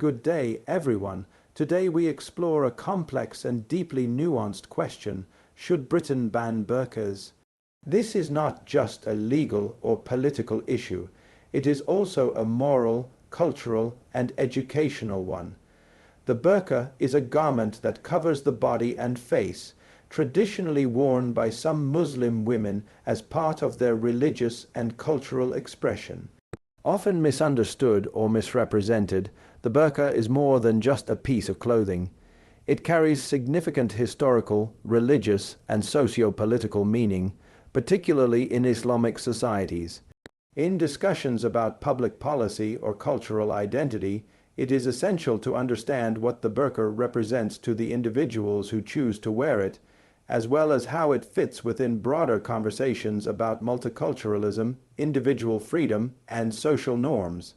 Good day, everyone. Today we explore a complex and deeply nuanced question: should Britain ban burqas? This is not just a legal or political issue. It is also a moral, cultural, and educational one. The burqa is a garment that covers the body and face, traditionally worn by some Muslim women as part of their religious and cultural expression. Often misunderstood or misrepresented, the burqa is more than just a piece of clothing. It carries significant historical, religious, and socio-political meaning, particularly in Islamic societies. In discussions about public policy or cultural identity, it is essential to understand what the burqa represents to the individuals who choose to wear it, as well as how it fits within broader conversations about multiculturalism, individual freedom, and social norms.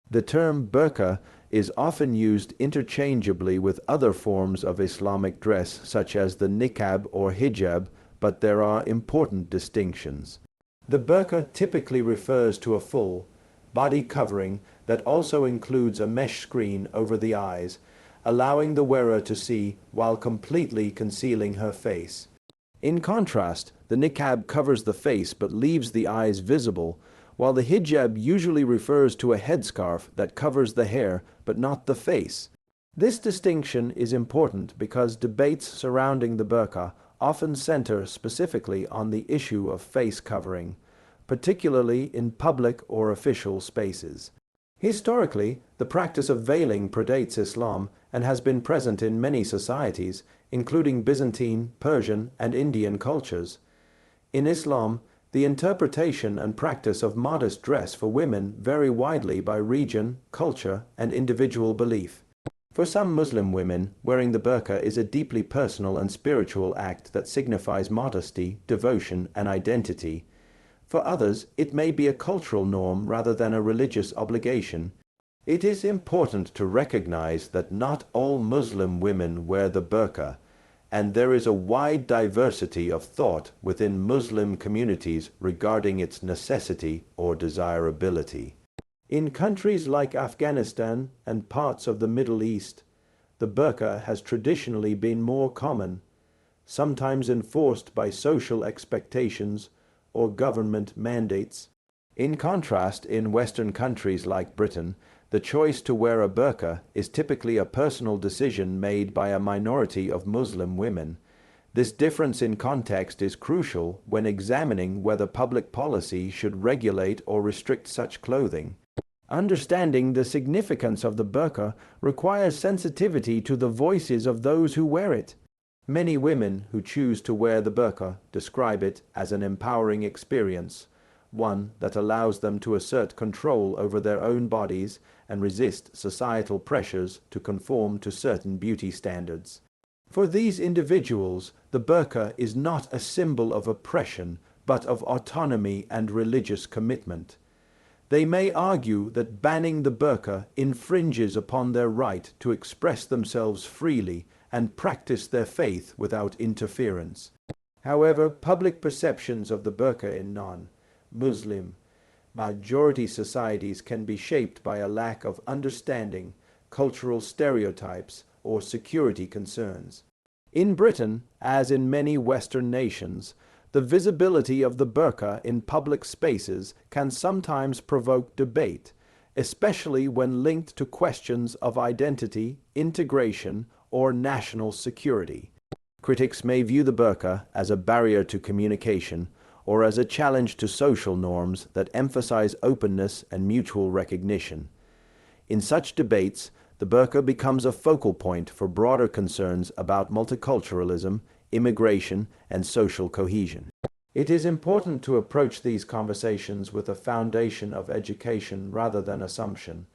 The term burqa is often used interchangeably with other forms of Islamic dress such as the niqab or hijab, but there are important distinctions. The burqa typically refers to a full body covering that also includes a mesh screen over the eyes, allowing the wearer to see while completely concealing her face. In contrast, the niqab covers the face but leaves the eyes visible, while the hijab usually refers to a headscarf that covers the hair but not the face. This distinction is important because debates surrounding the burqa often center specifically on the issue of face covering, particularly in public or official spaces. Historically, the practice of veiling predates Islam and has been present in many societies, including Byzantine, Persian, and Indian cultures. In Islam, the interpretation and practice of modest dress for women vary widely by region, culture, and individual belief. For some Muslim women, wearing the burqa is a deeply personal and spiritual act that signifies modesty, devotion, and identity. For others, it may be a cultural norm rather than a religious obligation. It is important to recognize that not all Muslim women wear the burqa, and there is a wide diversity of thought within Muslim communities regarding its necessity or desirability. In countries like Afghanistan and parts of the Middle East, the burqa has traditionally been more common, sometimes enforced by social expectations or government mandates. In contrast, in Western countries like Britain, the choice to wear a burqa is typically a personal decision made by a minority of Muslim women. This difference in context is crucial when examining whether public policy should regulate or restrict such clothing. Understanding the significance of the burqa requires sensitivity to the voices of those who wear it. Many women who choose to wear the burqa describe it as an empowering experience, one that allows them to assert control over their own bodies and resist societal pressures to conform to certain beauty standards. For these individuals, the burqa is not a symbol of oppression, but of autonomy and religious commitment. They may argue that banning the burqa infringes upon their right to express themselves freely and practice their faith without interference. However, public perceptions of the burqa in non-Muslim majority societies can be shaped by a lack of understanding, cultural stereotypes, or security concerns. In Britain, as in many Western nations, the visibility of the burqa in public spaces can sometimes provoke debate, especially when linked to questions of identity, integration, or national security. Critics may view the burqa as a barrier to communication or as a challenge to social norms that emphasize openness and mutual recognition. In such debates, the burqa becomes a focal point for broader concerns about multiculturalism, immigration, and social cohesion. It is important to approach these conversations with a foundation of education rather than assumption.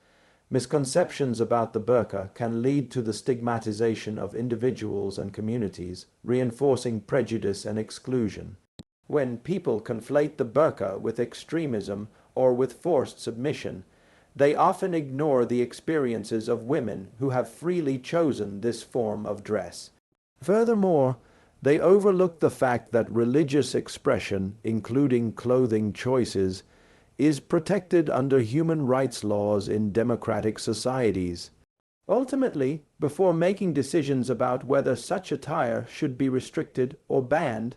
Misconceptions about the burqa can lead to the stigmatization of individuals and communities, reinforcing prejudice and exclusion. When people conflate the burqa with extremism or with forced submission, they often ignore the experiences of women who have freely chosen this form of dress. Furthermore, they overlook the fact that religious expression, including clothing choices, is protected under human rights laws in democratic societies. Ultimately, before making decisions about whether such attire should be restricted or banned,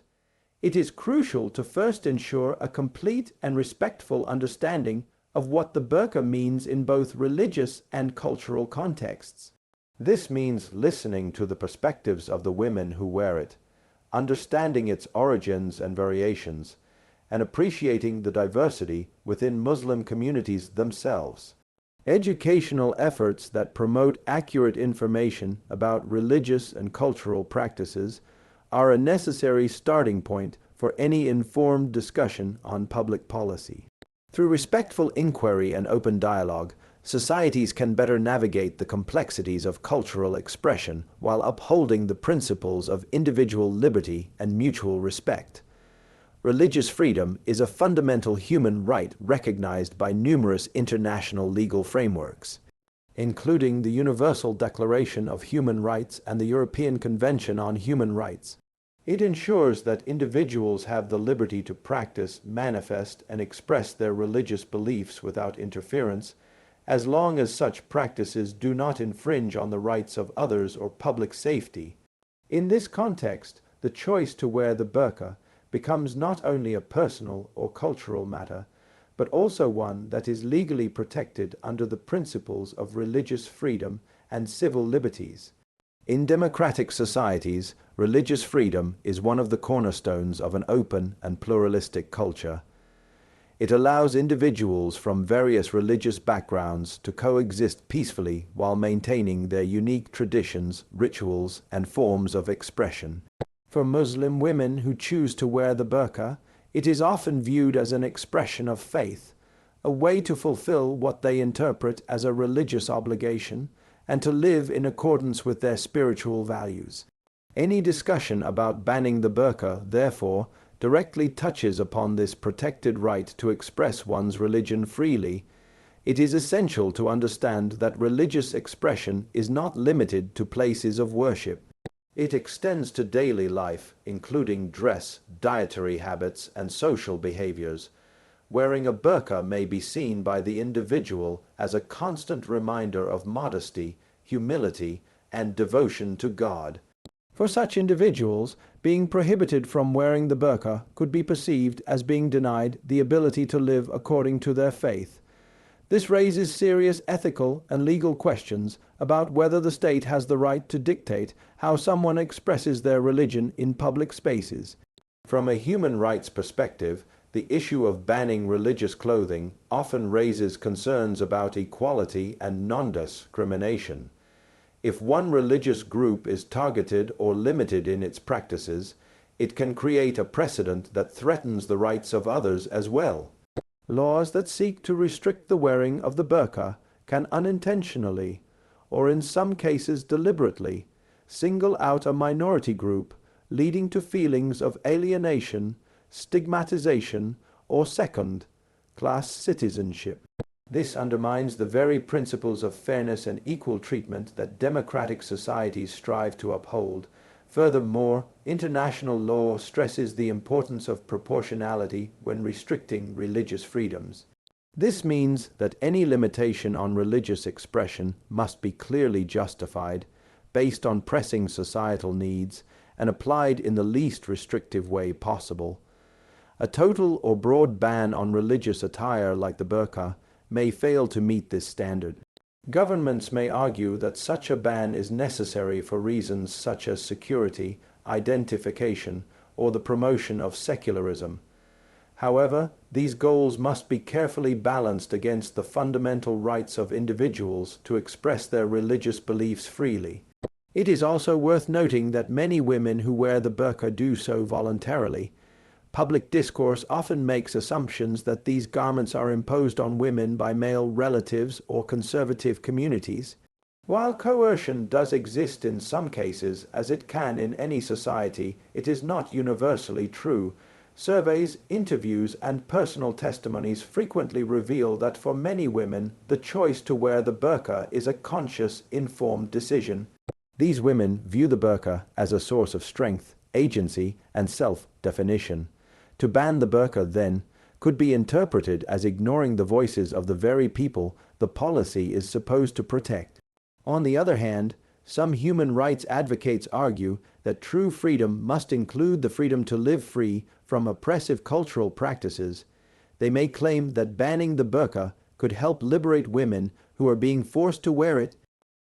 it is crucial to first ensure a complete and respectful understanding of what the burqa means in both religious and cultural contexts. This means listening to the perspectives of the women who wear it, understanding its origins and variations, and appreciating the diversity within Muslim communities themselves. Educational efforts that promote accurate information about religious and cultural practices are a necessary starting point for any informed discussion on public policy. Through respectful inquiry and open dialogue, societies can better navigate the complexities of cultural expression while upholding the principles of individual liberty and mutual respect. Religious freedom is a fundamental human right recognized by numerous international legal frameworks, including the Universal Declaration of Human Rights and the European Convention on Human Rights. It ensures that individuals have the liberty to practice, manifest, and express their religious beliefs without interference, as long as such practices do not infringe on the rights of others or public safety. In this context, the choice to wear the burqa becomes not only a personal or cultural matter, but also one that is legally protected under the principles of religious freedom and civil liberties. In democratic societies, religious freedom is one of the cornerstones of an open and pluralistic culture. It allows individuals from various religious backgrounds to coexist peacefully while maintaining their unique traditions, rituals, and forms of expression. For Muslim women who choose to wear the burqa, it is often viewed as an expression of faith, a way to fulfill what they interpret as a religious obligation and to live in accordance with their spiritual values. Any discussion about banning the burqa, therefore, directly touches upon this protected right to express one's religion freely. It is essential to understand that religious expression is not limited to places of worship. It extends to daily life, including dress, dietary habits, and social behaviors. Wearing a burqa may be seen by the individual as a constant reminder of modesty, humility, and devotion to God. For such individuals, being prohibited from wearing the burqa could be perceived as being denied the ability to live according to their faith. This raises serious ethical and legal questions about whether the state has the right to dictate how someone expresses their religion in public spaces. From a human rights perspective, the issue of banning religious clothing often raises concerns about equality and non-discrimination. If one religious group is targeted or limited in its practices, it can create a precedent that threatens the rights of others as well. Laws that seek to restrict the wearing of the burqa can unintentionally, or in some cases deliberately, single out a minority group, leading to feelings of alienation, stigmatization, or second-class citizenship. This undermines the very principles of fairness and equal treatment that democratic societies strive to uphold. Furthermore, international law stresses the importance of proportionality when restricting religious freedoms. This means that any limitation on religious expression must be clearly justified, based on pressing societal needs, and applied in the least restrictive way possible. A total or broad ban on religious attire like the burqa may fail to meet this standard. Governments may argue that such a ban is necessary for reasons such as security, identification, or the promotion of secularism. However, these goals must be carefully balanced against the fundamental rights of individuals to express their religious beliefs freely. It is also worth noting that many women who wear the burqa do so voluntarily. Public discourse often makes assumptions that these garments are imposed on women by male relatives or conservative communities. While coercion does exist in some cases, as it can in any society, it is not universally true. Surveys, interviews, and personal testimonies frequently reveal that for many women, the choice to wear the burqa is a conscious, informed decision. These women view the burqa as a source of strength, agency, and self-definition. To ban the burqa, then, could be interpreted as ignoring the voices of the very people the policy is supposed to protect. On the other hand, some human rights advocates argue that true freedom must include the freedom to live free from oppressive cultural practices. They may claim that banning the burqa could help liberate women who are being forced to wear it.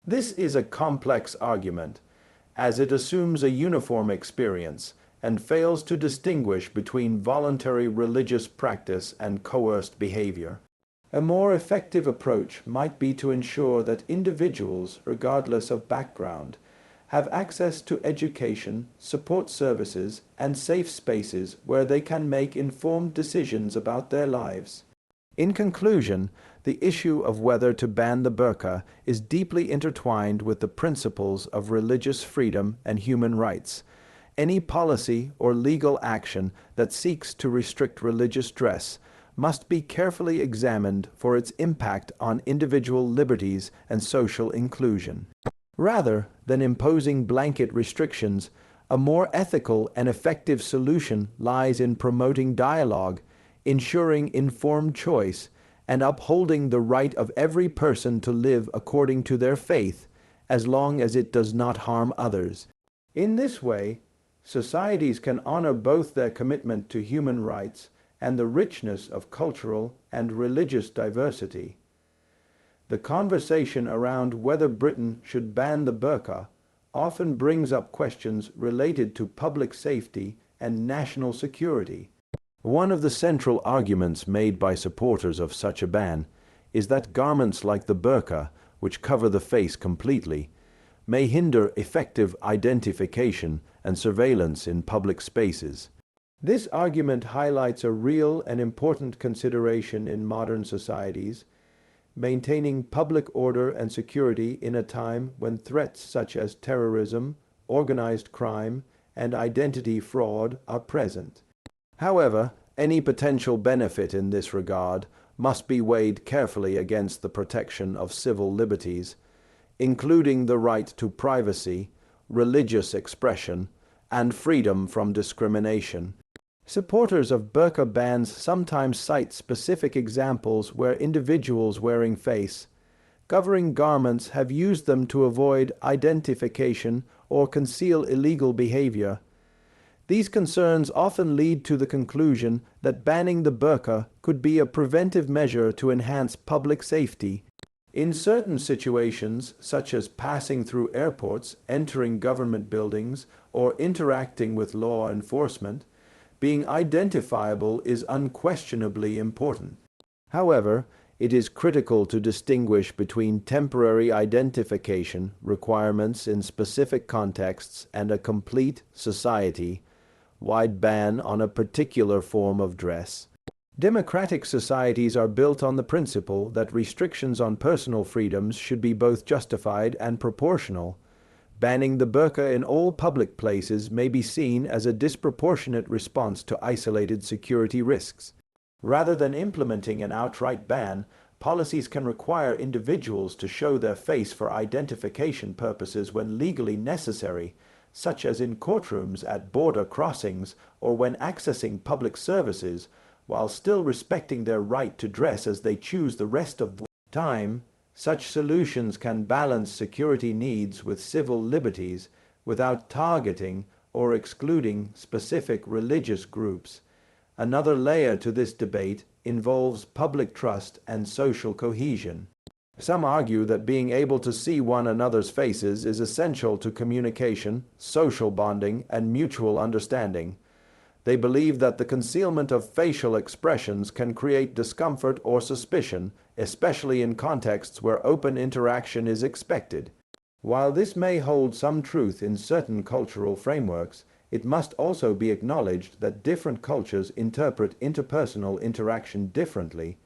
This is a complex argument, as it assumes a uniform experience and fails to distinguish between voluntary religious practice and coerced behavior. A more effective approach might be to ensure that individuals, regardless of background, have access to education, support services, and safe spaces where they can make informed decisions about their lives. In conclusion, the issue of whether to ban the burqa is deeply intertwined with the principles of religious freedom and human rights. Any policy or legal action that seeks to restrict religious dress must be carefully examined for its impact on individual liberties and social inclusion. Rather than imposing blanket restrictions, a more ethical and effective solution lies in promoting dialogue, ensuring informed choice, and upholding the right of every person to live according to their faith, as long as it does not harm others. In this way, societies can honor both their commitment to human rights and the richness of cultural and religious diversity. The conversation around whether Britain should ban the burqa often brings up questions related to public safety and national security. One of the central arguments made by supporters of such a ban is that garments like the burqa, which cover the face completely, may hinder effective identification and surveillance in public spaces. This argument highlights a real and important consideration in modern societies, maintaining public order and security in a time when threats such as terrorism, organized crime, and identity fraud are present. However, any potential benefit in this regard must be weighed carefully against the protection of civil liberties, including the right to privacy, religious expression, and freedom from discrimination. Supporters of burqa bans sometimes cite specific examples where individuals wearing face-covering garments have used them to avoid identification or conceal illegal behavior. These concerns often lead to the conclusion that banning the burqa could be a preventive measure to enhance public safety. In certain situations, such as passing through airports, entering government buildings, or interacting with law enforcement, being identifiable is unquestionably important. However, it is critical to distinguish between temporary identification requirements in specific contexts and a complete society-wide ban on a particular form of dress. Democratic societies are built on the principle that restrictions on personal freedoms should be both justified and proportional. Banning the burqa in all public places may be seen as a disproportionate response to isolated security risks. Rather than implementing an outright ban, policies can require individuals to show their face for identification purposes when legally necessary, such as in courtrooms, at border crossings, or when accessing public services, while still respecting their right to dress as they choose the rest of the time. Such solutions can balance security needs with civil liberties without targeting or excluding specific religious groups. Another layer to this debate involves public trust and social cohesion. Some argue that being able to see one another's faces is essential to communication, social bonding, and mutual understanding. They believe that the concealment of facial expressions can create discomfort or suspicion, especially in contexts where open interaction is expected. While this may hold some truth in certain cultural frameworks, it must also be acknowledged that different cultures interpret interpersonal interaction differently.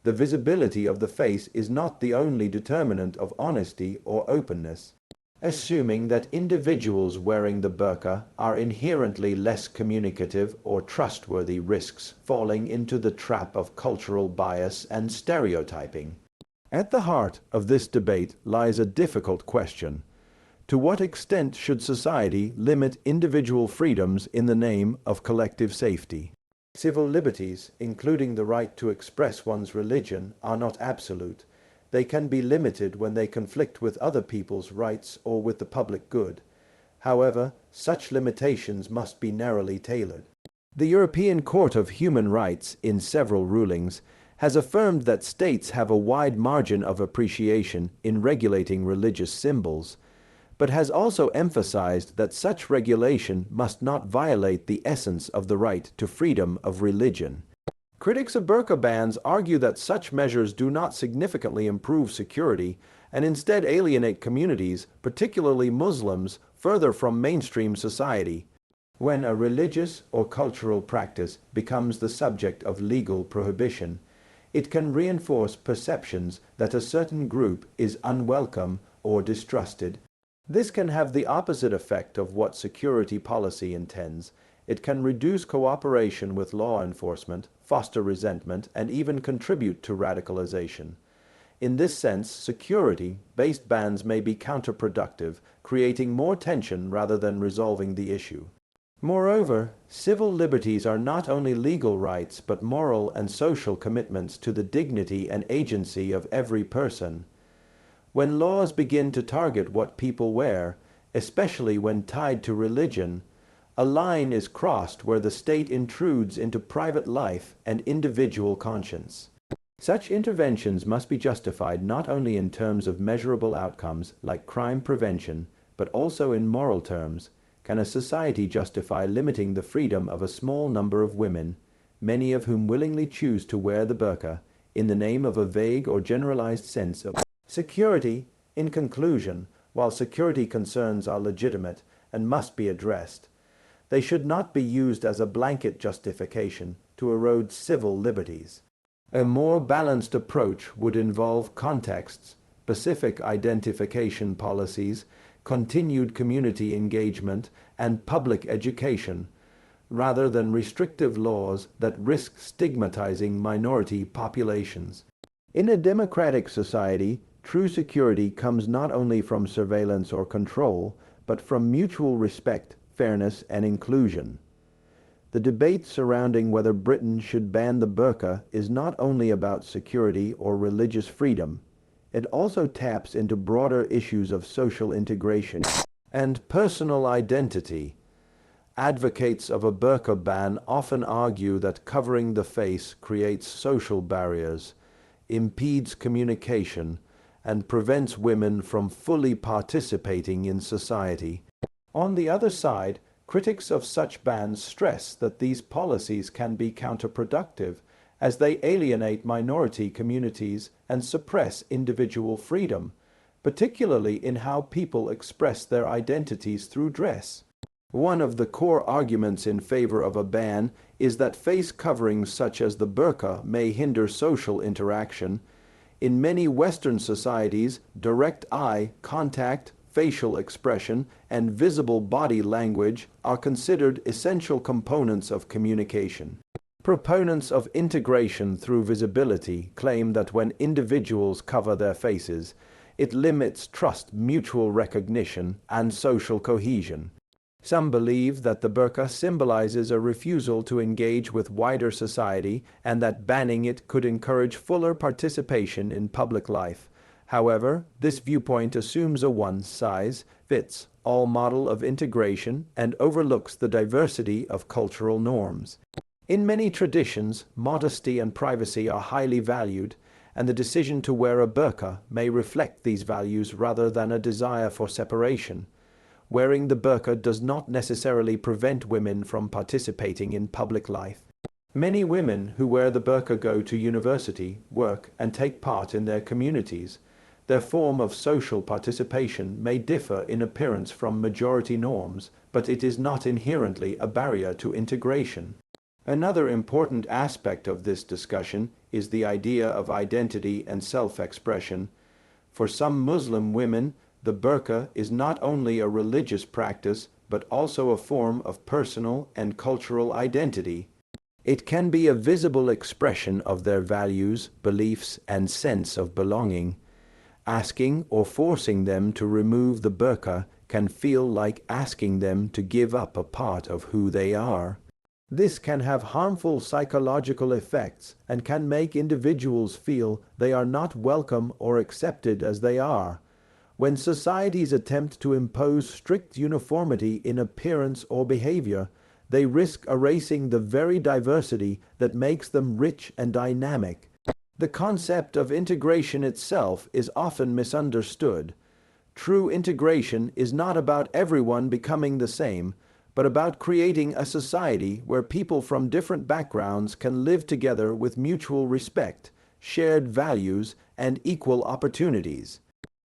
The visibility of the face is not the only determinant of honesty or openness. Assuming that individuals wearing the burqa are inherently less communicative or trustworthy risks falling into the trap of cultural bias and stereotyping. At the heart of this debate lies a difficult question. To what extent should society limit individual freedoms in the name of collective safety? Civil liberties, including the right to express one's religion, are not absolute. They can be limited when they conflict with other people's rights or with the public good. However, such limitations must be narrowly tailored. The European Court of Human Rights, in several rulings, has affirmed that states have a wide margin of appreciation in regulating religious symbols, but has also emphasized that such regulation must not violate the essence of the right to freedom of religion. Critics of burqa bans argue that such measures do not significantly improve security and instead alienate communities, particularly Muslims, further from mainstream society. When a religious or cultural practice becomes the subject of legal prohibition, it can reinforce perceptions that a certain group is unwelcome or distrusted. This can have the opposite effect of what security policy intends. It can reduce cooperation with law enforcement, foster resentment, and even contribute to radicalization. In this sense, security-based bans may be counterproductive, creating more tension rather than resolving the issue. Moreover, civil liberties are not only legal rights but moral and social commitments to the dignity and agency of every person. When laws begin to target what people wear, especially when tied to religion, a line is crossed where the state intrudes into private life and individual conscience. Such interventions must be justified not only in terms of measurable outcomes like crime prevention, but also in moral terms. Can a society justify limiting the freedom of a small number of women, many of whom willingly choose to wear the burqa, in the name of a vague or generalized sense of security? In conclusion, while security concerns are legitimate and must be addressed, they should not be used as a blanket justification to erode civil liberties. A more balanced approach would involve contexts, specific identification policies, continued community engagement, and public education, rather than restrictive laws that risk stigmatizing minority populations. In a democratic society, true security comes not only from surveillance or control, but from mutual respect, fairness, and inclusion. The debate surrounding whether Britain should ban the burqa is not only about security or religious freedom. It also taps into broader issues of social integration and personal identity. Advocates of a burqa ban often argue that covering the face creates social barriers, impedes communication, and prevents women from fully participating in society. On the other side, critics of such bans stress that these policies can be counterproductive, as they alienate minority communities and suppress individual freedom, particularly in how people express their identities through dress. One of the core arguments in favor of a ban is that face coverings such as the burqa may hinder social interaction. In many Western societies, direct eye contact, facial expression, and visible body language are considered essential components of communication. Proponents of integration through visibility claim that when individuals cover their faces, it limits trust, mutual recognition, and social cohesion. Some believe that the burqa symbolizes a refusal to engage with wider society and that banning it could encourage fuller participation in public life. However, this viewpoint assumes a one-size-fits-all model of integration and overlooks the diversity of cultural norms. In many traditions, modesty and privacy are highly valued, and the decision to wear a burqa may reflect these values rather than a desire for separation. Wearing the burqa does not necessarily prevent women from participating in public life. Many women who wear the burqa go to university, work, and take part in their communities. Their form of social participation may differ in appearance from majority norms, but it is not inherently a barrier to integration. Another important aspect of this discussion is the idea of identity and self-expression. For some Muslim women, the burqa is not only a religious practice, but also a form of personal and cultural identity. It can be a visible expression of their values, beliefs, and sense of belonging. Asking or forcing them to remove the burqa can feel like asking them to give up a part of who they are. This can have harmful psychological effects and can make individuals feel they are not welcome or accepted as they are. When societies attempt to impose strict uniformity in appearance or behavior, they risk erasing the very diversity that makes them rich and dynamic. The concept of integration itself is often misunderstood. True integration is not about everyone becoming the same, but about creating a society where people from different backgrounds can live together with mutual respect, shared values, and equal opportunities.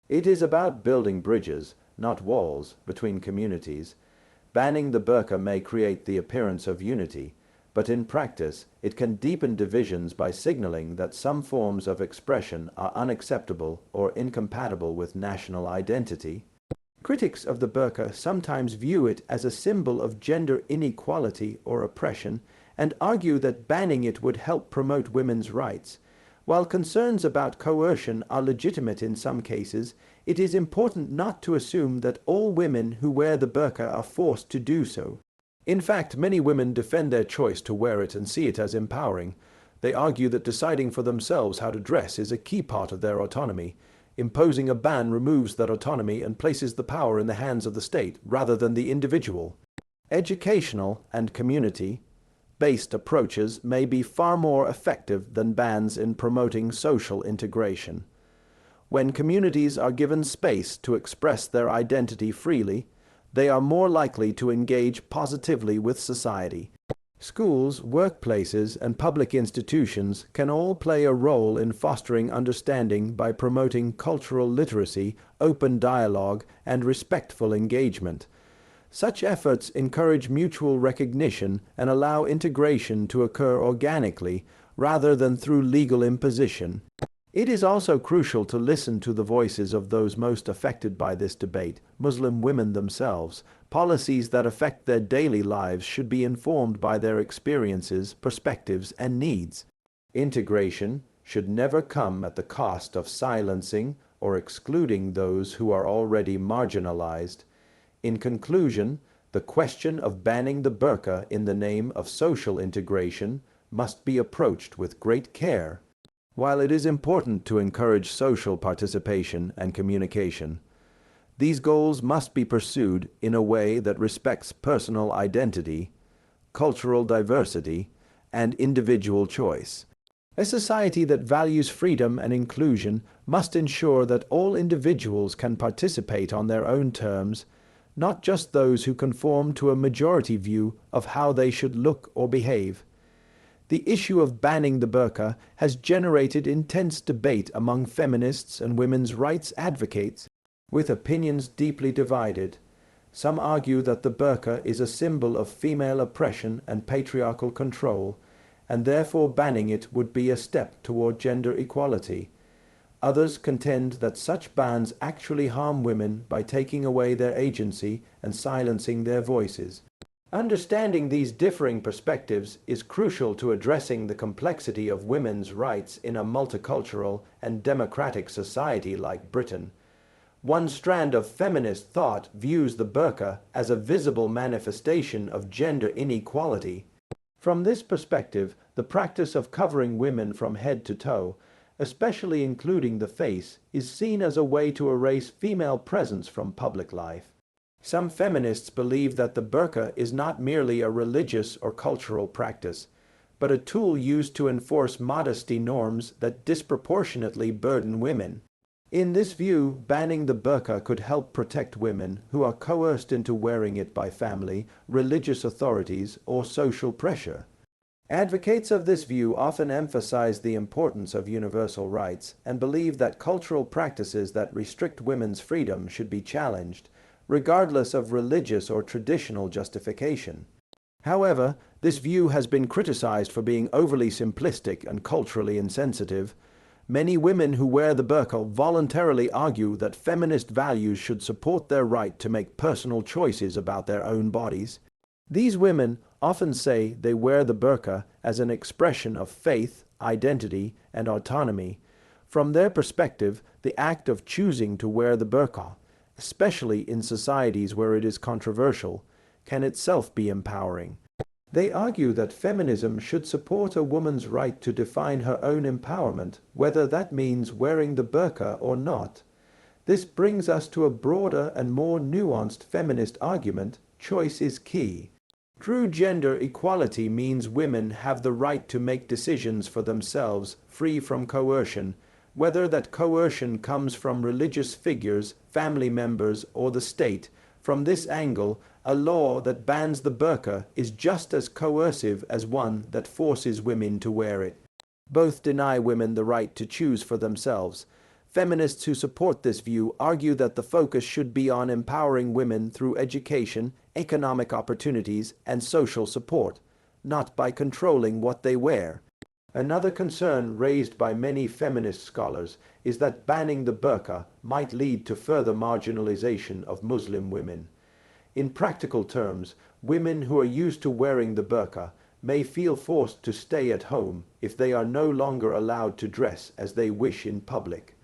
It is about building bridges, not walls, between communities. Banning the burqa may create the appearance of unity, but in practice it can deepen divisions by signaling that some forms of expression are unacceptable or incompatible with national identity. Critics of the burqa sometimes view it as a symbol of gender inequality or oppression and argue that banning it would help promote women's rights. While concerns about coercion are legitimate in some cases, it is important not to assume that all women who wear the burqa are forced to do so. In fact, many women defend their choice to wear it and see it as empowering. They argue that deciding for themselves how to dress is a key part of their autonomy. Imposing a ban removes that autonomy and places the power in the hands of the state rather than the individual. Educational and community-based approaches may be far more effective than bans in promoting social integration. When communities are given space to express their identity freely, they are more likely to engage positively with society. Schools, workplaces, and public institutions can all play a role in fostering understanding by promoting cultural literacy, open dialogue, and respectful engagement. Such efforts encourage mutual recognition and allow integration to occur organically rather than through legal imposition. It is also crucial to listen to the voices of those most affected by this debate, Muslim women themselves. Policies that affect their daily lives should be informed by their experiences, perspectives, and needs. Integration should never come at the cost of silencing or excluding those who are already marginalized. In conclusion, the question of banning the burqa in the name of social integration must be approached with great care. While it is important to encourage social participation and communication, these goals must be pursued in a way that respects personal identity, cultural diversity, and individual choice. A society that values freedom and inclusion must ensure that all individuals can participate on their own terms, not just those who conform to a majority view of how they should look or behave. The issue of banning the burqa has generated intense debate among feminists and women's rights advocates, with opinions deeply divided. Some argue that the burqa is a symbol of female oppression and patriarchal control, and therefore banning it would be a step toward gender equality. Others contend that such bans actually harm women by taking away their agency and silencing their voices. Understanding these differing perspectives is crucial to addressing the complexity of women's rights in a multicultural and democratic society like Britain. One strand of feminist thought views the burqa as a visible manifestation of gender inequality. From this perspective, the practice of covering women from head to toe, especially including the face, is seen as a way to erase female presence from public life. Some feminists believe that the burqa is not merely a religious or cultural practice, but a tool used to enforce modesty norms that disproportionately burden women. In this view, banning the burqa could help protect women who are coerced into wearing it by family, religious authorities, or social pressure. Advocates of this view often emphasize the importance of universal rights and believe that cultural practices that restrict women's freedom should be challenged, regardless of religious or traditional justification. However, this view has been criticized for being overly simplistic and culturally insensitive. Many women who wear the burqa voluntarily argue that feminist values should support their right to make personal choices about their own bodies. These women often say they wear the burqa as an expression of faith, identity, and autonomy. From their perspective, the act of choosing to wear the burqa, especially in societies where it is controversial, can itself be empowering. They argue that feminism should support a woman's right to define her own empowerment, whether that means wearing the burqa or not. This brings us to a broader and more nuanced feminist argument: choice is key. True gender equality means women have the right to make decisions for themselves, free from coercion, whether that coercion comes from religious figures, family members, or the state. From this angle, a law that bans the burqa is just as coercive as one that forces women to wear it. Both deny women the right to choose for themselves. Feminists who support this view argue that the focus should be on empowering women through education, economic opportunities, and social support, not by controlling what they wear. Another concern raised by many feminist scholars is that banning the burqa might lead to further marginalization of Muslim women. In practical terms, women who are used to wearing the burqa may feel forced to stay at home if they are no longer allowed to dress as they wish in public.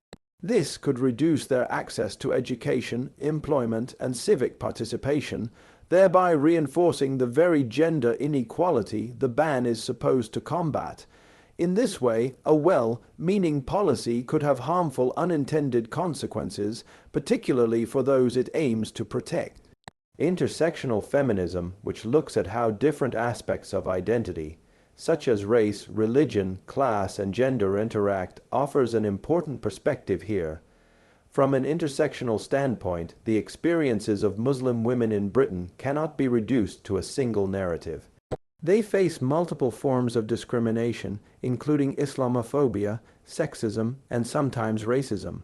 This could reduce their access to education, employment, and civic participation, thereby reinforcing the very gender inequality the ban is supposed to combat. In this way, a well-meaning policy could have harmful unintended consequences, particularly for those it aims to protect. Intersectional feminism, which looks at how different aspects of identity, such as race, religion, class, and gender interact, offers an important perspective here. From an intersectional standpoint, the experiences of Muslim women in Britain cannot be reduced to a single narrative. They face multiple forms of discrimination, including Islamophobia, sexism, and sometimes racism.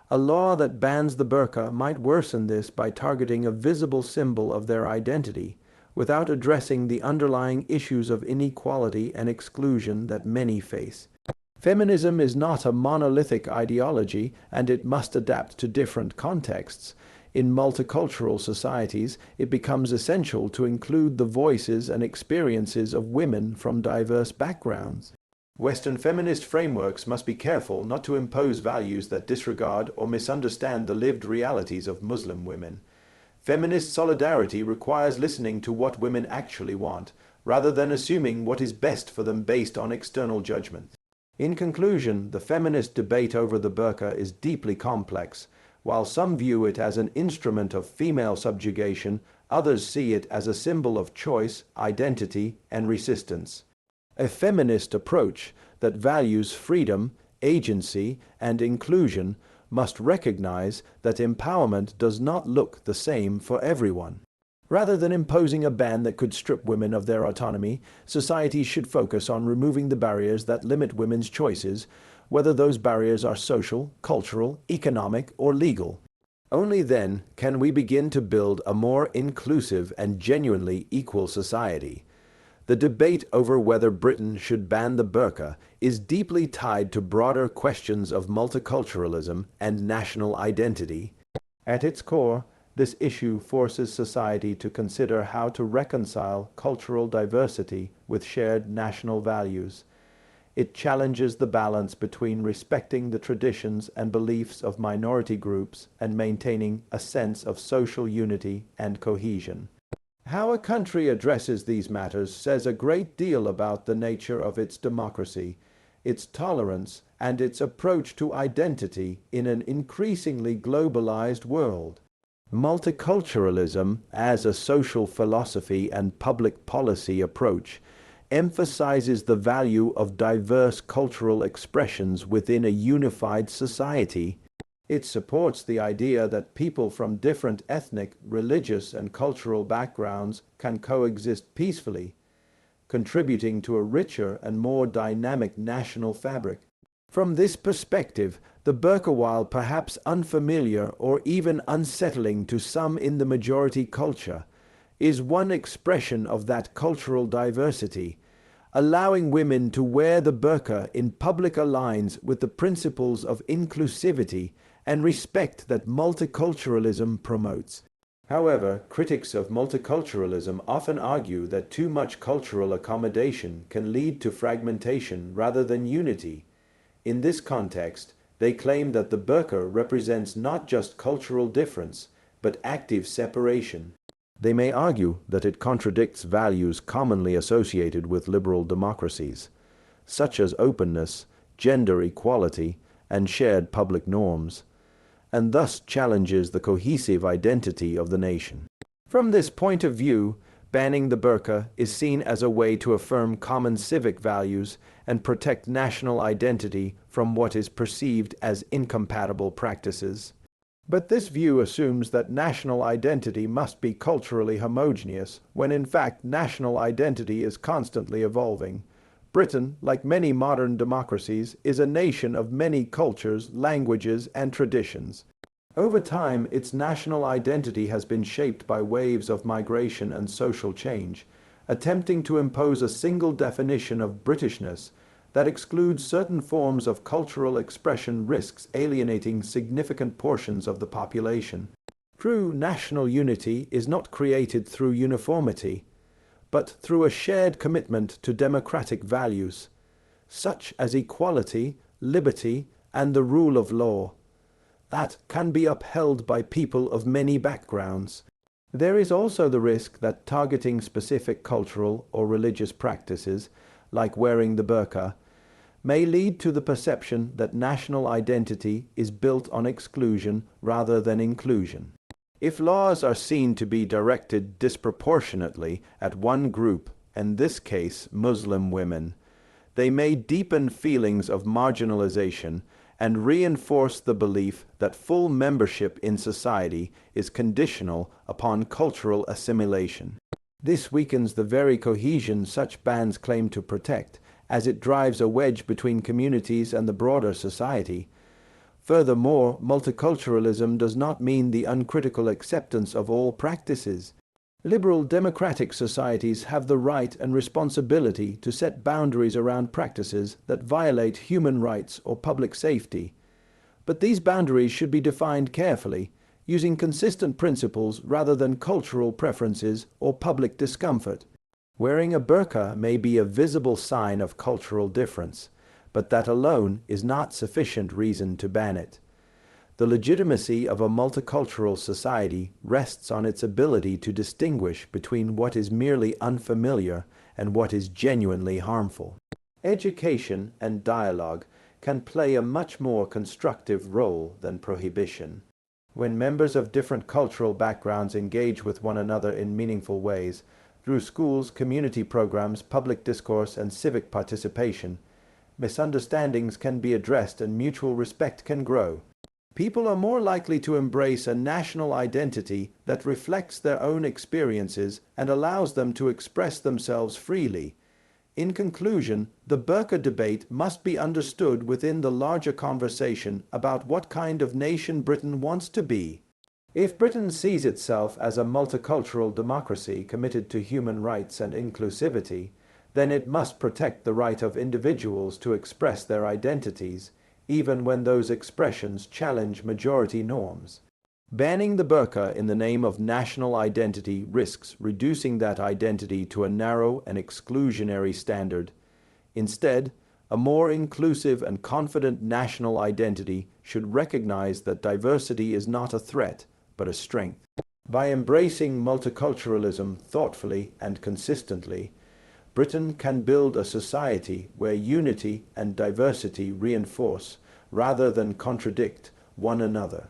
A law that bans the burqa might worsen this by targeting a visible symbol of their identity, without addressing the underlying issues of inequality and exclusion that many face. Feminism is not a monolithic ideology, and it must adapt to different contexts. In multicultural societies, it becomes essential to include the voices and experiences of women from diverse backgrounds. Western feminist frameworks must be careful not to impose values that disregard or misunderstand the lived realities of Muslim women. Feminist solidarity requires listening to what women actually want, rather than assuming what is best for them based on external judgment. In conclusion, the feminist debate over the burqa is deeply complex. While some view it as an instrument of female subjugation, others see it as a symbol of choice, identity, and resistance. A feminist approach that values freedom, agency, and inclusion must recognize that empowerment does not look the same for everyone. Rather than imposing a ban that could strip women of their autonomy, societies should focus on removing the barriers that limit women's choices, whether those barriers are social, cultural, economic, or legal. Only then can we begin to build a more inclusive and genuinely equal society. The debate over whether Britain should ban the burqa is deeply tied to broader questions of multiculturalism and national identity. At its core, this issue forces society to consider how to reconcile cultural diversity with shared national values. It challenges the balance between respecting the traditions and beliefs of minority groups and maintaining a sense of social unity and cohesion. How a country addresses these matters says a great deal about the nature of its democracy, its tolerance, and its approach to identity in an increasingly globalized world. Multiculturalism, as a social philosophy and public policy approach, emphasizes the value of diverse cultural expressions within a unified society. It supports the idea that people from different ethnic, religious, and cultural backgrounds can coexist peacefully, contributing to a richer and more dynamic national fabric. From this perspective, the burqa, while perhaps unfamiliar or even unsettling to some in the majority culture, is one expression of that cultural diversity. Allowing women to wear the burqa in public aligns with the principles of inclusivity and respect that multiculturalism promotes. However, critics of multiculturalism often argue that too much cultural accommodation can lead to fragmentation rather than unity. In this context, they claim that the burqa represents not just cultural difference, but active separation. They may argue that it contradicts values commonly associated with liberal democracies, such as openness, gender equality, and shared public norms, and thus challenges the cohesive identity of the nation. From this point of view, banning the burqa is seen as a way to affirm common civic values and protect national identity from what is perceived as incompatible practices. But this view assumes that national identity must be culturally homogeneous, when in fact national identity is constantly evolving. Britain, like many modern democracies, is a nation of many cultures, languages, and traditions. Over time, its national identity has been shaped by waves of migration and social change, attempting to impose a single definition of Britishness that excludes certain forms of cultural expression risks alienating significant portions of the population. True national unity is not created through uniformity, but through a shared commitment to democratic values, such as equality, liberty, and the rule of law, that can be upheld by people of many backgrounds. There is also the risk that targeting specific cultural or religious practices, like wearing the burqa, may lead to the perception that national identity is built on exclusion rather than inclusion. If laws are seen to be directed disproportionately at one group, in this case Muslim women, they may deepen feelings of marginalization and reinforce the belief that full membership in society is conditional upon cultural assimilation. This weakens the very cohesion such bans claim to protect, as it drives a wedge between communities and the broader society. Furthermore, multiculturalism does not mean the uncritical acceptance of all practices. Liberal democratic societies have the right and responsibility to set boundaries around practices that violate human rights or public safety. But these boundaries should be defined carefully, using consistent principles rather than cultural preferences or public discomfort. Wearing a burqa may be a visible sign of cultural difference, but that alone is not sufficient reason to ban it. The legitimacy of a multicultural society rests on its ability to distinguish between what is merely unfamiliar and what is genuinely harmful. Education and dialogue can play a much more constructive role than prohibition. When members of different cultural backgrounds engage with one another in meaningful ways, through schools, community programs, public discourse, and civic participation, misunderstandings can be addressed and mutual respect can grow. People are more likely to embrace a national identity that reflects their own experiences and allows them to express themselves freely. In conclusion, the burqa debate must be understood within the larger conversation about what kind of nation Britain wants to be. If Britain sees itself as a multicultural democracy committed to human rights and inclusivity, then it must protect the right of individuals to express their identities, even when those expressions challenge majority norms. Banning the burqa in the name of national identity risks reducing that identity to a narrow and exclusionary standard. Instead, a more inclusive and confident national identity should recognize that diversity is not a threat, but a strength. By embracing multiculturalism thoughtfully and consistently, Britain can build a society where unity and diversity reinforce, rather than contradict, one another.